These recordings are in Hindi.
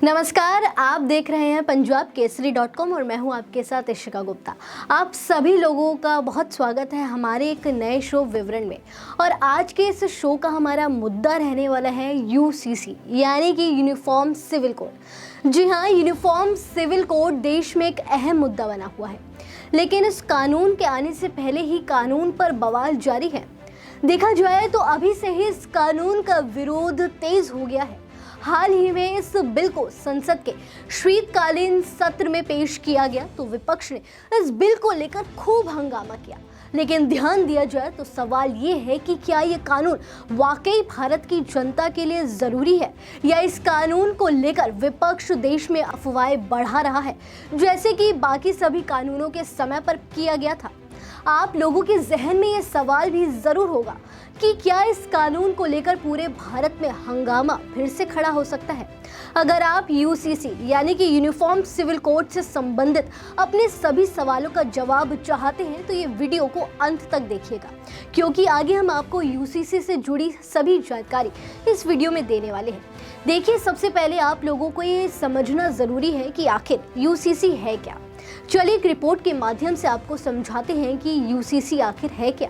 नमस्कार, आप देख रहे हैं punjabkesari.com और मैं हूं आपके साथ इशिका गुप्ता। आप सभी लोगों का बहुत स्वागत है हमारे एक नए शो विवरण में। और आज के इस शो का हमारा मुद्दा रहने वाला है यूसीसी यानी कि यूनिफॉर्म सिविल कोड। जी हाँ, यूनिफॉर्म सिविल कोड देश में एक अहम मुद्दा बना हुआ है, लेकिन इस कानून के आने से पहले ही कानून पर बवाल जारी है। देखा जाए तो अभी से ही इस कानून का विरोध तेज हो गया है। हाल ही में इस बिल को संसद के शीतकालीन सत्र में पेश किया गया तो विपक्ष ने इस बिल को लेकर खूब हंगामा किया। लेकिन ध्यान दिया जाए तो सवाल ये है कि क्या ये कानून वाकई भारत की जनता के लिए ज़रूरी है, या इस कानून को लेकर विपक्ष देश में अफवाहें बढ़ा रहा है, जैसे कि बाकी सभी कानूनों के समय पर किया गया था। आप लोगों के जहन में ये सवाल भी ज़रूर होगा कि क्या इस कानून को लेकर पूरे भारत में हंगामा फिर से खड़ा हो सकता है। अगर आप यूसीसी यानी कि यूनिफॉर्म सिविल कोड से संबंधित अपने सभी सवालों का जवाब चाहते हैं तो ये वीडियो को अंत तक देखिएगा, क्योंकि आगे हम आपको यूसीसी से जुड़ी सभी जानकारी इस वीडियो में देने वाले हैं। देखिए, सबसे पहले आप लोगों को ये समझना ज़रूरी है कि आखिर यूसीसी है क्या। चलिए एक रिपोर्ट के माध्यम से आपको समझाते हैं कि यूसीसी आखिर है क्या।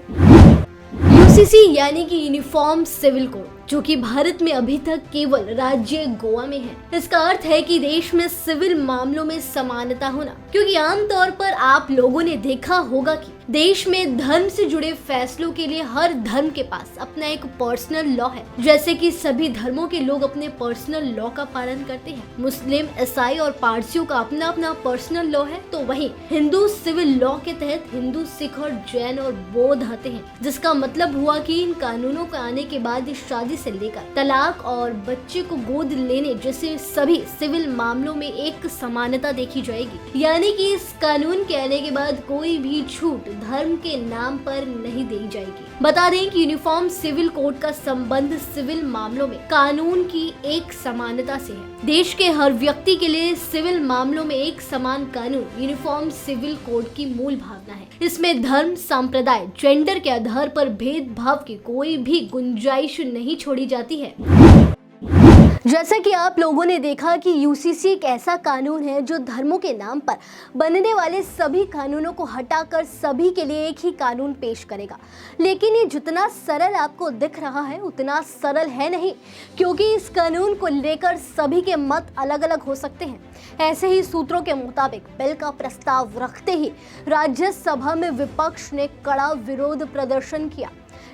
यूसीसी यानी कि यूनिफॉर्म सिविल कोड, जो कि भारत में अभी तक केवल राज्य गोवा में है। इसका अर्थ है कि देश में सिविल मामलों में समानता होना, क्योंकि आमतौर पर आप लोगों ने देखा होगा कि देश में धर्म से जुड़े फैसलों के लिए हर धर्म के पास अपना एक पर्सनल लॉ है। जैसे कि सभी धर्मों के लोग अपने पर्सनल लॉ का पालन करते हैं। मुस्लिम, ईसाई और पारसियों का अपना अपना पर्सनल लॉ है, तो वहीं हिंदू सिविल लॉ के तहत हिंदू, सिख और जैन और बौद्ध आते हैं। जिसका मतलब हुआ कि इन कानूनों के आने के बाद शादी से लेकर तलाक और बच्चे को गोद लेने जैसे सभी सिविल मामलों में एक समानता देखी जाएगी। यानी कि इस कानून के आने के बाद कोई भी छूट धर्म के नाम पर नहीं दी जाएगी। बता दें कि यूनिफॉर्म सिविल कोड का संबंध सिविल मामलों में कानून की एक समानता से है। देश के हर व्यक्ति के लिए सिविल मामलों में एक समान कानून यूनिफॉर्म सिविल कोड की मूल भावना है। इसमें धर्म, संप्रदाय, जेंडर के आधार पर भेदभाव की कोई भी गुंजाइश नहीं छोड़ी जाती है। जैसा कि आप लोगों ने देखा कि यूसीसी एक ऐसा कानून है जो धर्मों के नाम पर बनने वाले सभी कानूनों को हटाकर सभी के लिए एक ही कानून पेश करेगा। लेकिन ये जितना सरल आपको दिख रहा है उतना सरल है नहीं, क्योंकि इस कानून को लेकर सभी के मत अलग अलग हो सकते हैं। ऐसे ही सूत्रों के मुताबिक बिल का प्रस्ताव रखते ही राज्यसभा में विपक्ष ने कड़ा विरोध प्रदर्शन किया।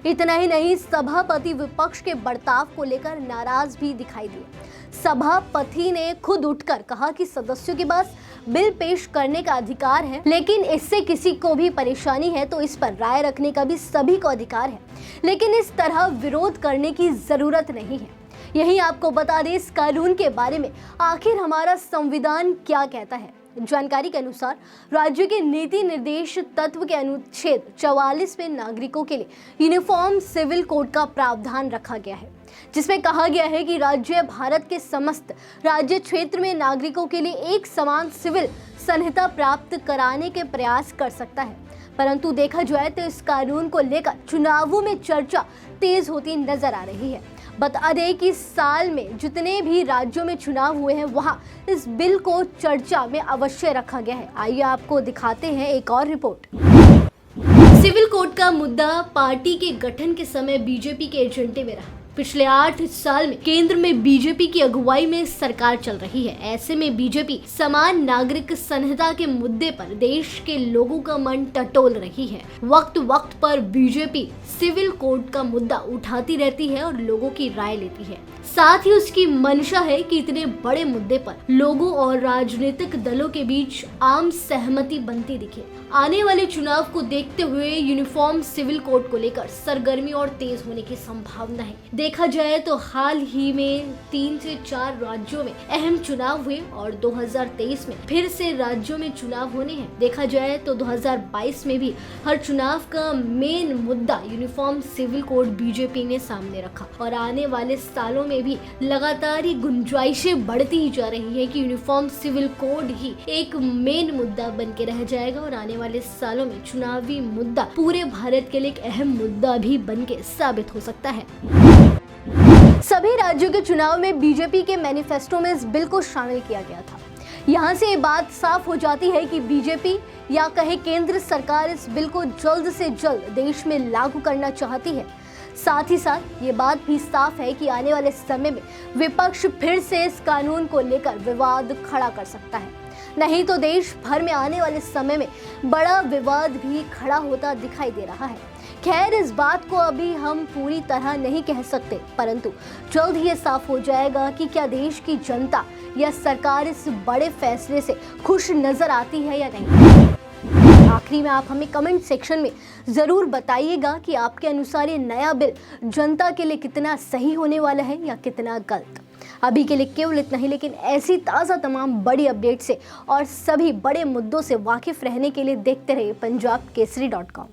इतना ही नहीं, सभापति विपक्ष के बर्ताव को लेकर नाराज भी दिखाई दिए। सभापति ने खुद उठकर कहा कि सदस्यों के पास बिल पेश करने का अधिकार है, लेकिन इससे किसी को भी परेशानी है तो इस पर राय रखने का भी सभी को अधिकार है, लेकिन इस तरह विरोध करने की जरूरत नहीं है। यही आपको बता दें इस कानून के बारे में आखिर हमारा संविधान क्या कहता है। जानकारी के अनुसार राज्य के नीति निर्देश तत्व के अनुच्छेद 44 में नागरिकों के लिए यूनिफॉर्म सिविल कोड का प्रावधान रखा गया है, जिसमें कहा गया है कि राज्य भारत के समस्त राज्य क्षेत्र में नागरिकों के लिए एक समान सिविल संहिता प्राप्त कराने के प्रयास कर सकता है। परंतु देखा जाए तो इस कानून को लेकर चुनावों में चर्चा तेज होती नजर आ रही है। बता दें कि साल में जितने भी राज्यों में चुनाव हुए हैं वहां इस बिल को चर्चा में अवश्य रखा गया है। आइए आपको दिखाते हैं एक और रिपोर्ट। सिविल कोड का मुद्दा पार्टी के गठन के समय बीजेपी के एजेंडे में रहा। पिछले 8 साल में केंद्र में बीजेपी की अगुवाई में सरकार चल रही है। ऐसे में बीजेपी समान नागरिक संहिता के मुद्दे पर देश के लोगों का मन टटोल रही है। वक्त वक्त पर बीजेपी सिविल कोड का मुद्दा उठाती रहती है और लोगों की राय लेती है। साथ ही उसकी मंशा है कि इतने बड़े मुद्दे पर लोगों और राजनीतिक दलों के बीच आम सहमति बनती दिखे। आने वाले चुनाव को देखते हुए यूनिफॉर्म सिविल कोड को लेकर सरगर्मी और तेज होने की संभावना है। देखा जाए तो हाल ही में 3 से 4 राज्यों में अहम चुनाव हुए और 2023 में फिर से राज्यों में चुनाव होने हैं। देखा जाए तो 2022 में भी हर चुनाव का मेन मुद्दा यूनिफॉर्म सिविल कोड बीजेपी ने सामने रखा और आने वाले सालों में भी लगातार गुंजाइशें बढ़ती ही जा रही है कि यूनिफॉर्म सिविल कोड ही एक मेन मुद्दा बन के रह जाएगा और आने वाले सालों में चुनावी मुद्दा पूरे भारत के लिए एक अहम मुद्दा भी बन के साबित हो सकता है। सभी राज्यों के चुनाव में बीजेपी के मैनिफेस्टो में इस बिल को शामिल किया गया था। यहाँ से ये बात साफ हो जाती है कि बीजेपी या कहे केंद्र सरकार इस बिल को जल्द से जल्द देश में लागू करना चाहती है। साथ ही साथ ये बात भी साफ है कि आने वाले समय में विपक्ष फिर से इस कानून को लेकर विवाद खड़ा कर सकता है। नहीं तो देश भर में आने वाले समय में बड़ा विवाद भी खड़ा होता दिखाई दे रहा है। खैर, इस बात को अभी हम पूरी तरह नहीं कह सकते, परंतु जल्द ही ये साफ हो जाएगा कि क्या देश की जनता या सरकार इस बड़े फैसले से खुश नजर आती है या नहीं। आखिरी में आप हमें कमेंट सेक्शन में ज़रूर बताइएगा कि आपके अनुसार ये नया बिल जनता के लिए कितना सही होने वाला है या कितना गलत। अभी के लिए केवल इतना ही, लेकिन ऐसी ताज़ा तमाम बड़ी अपडेट से और सभी बड़े मुद्दों से वाकिफ रहने के लिए देखते रहिए पंजाब केसरी.com।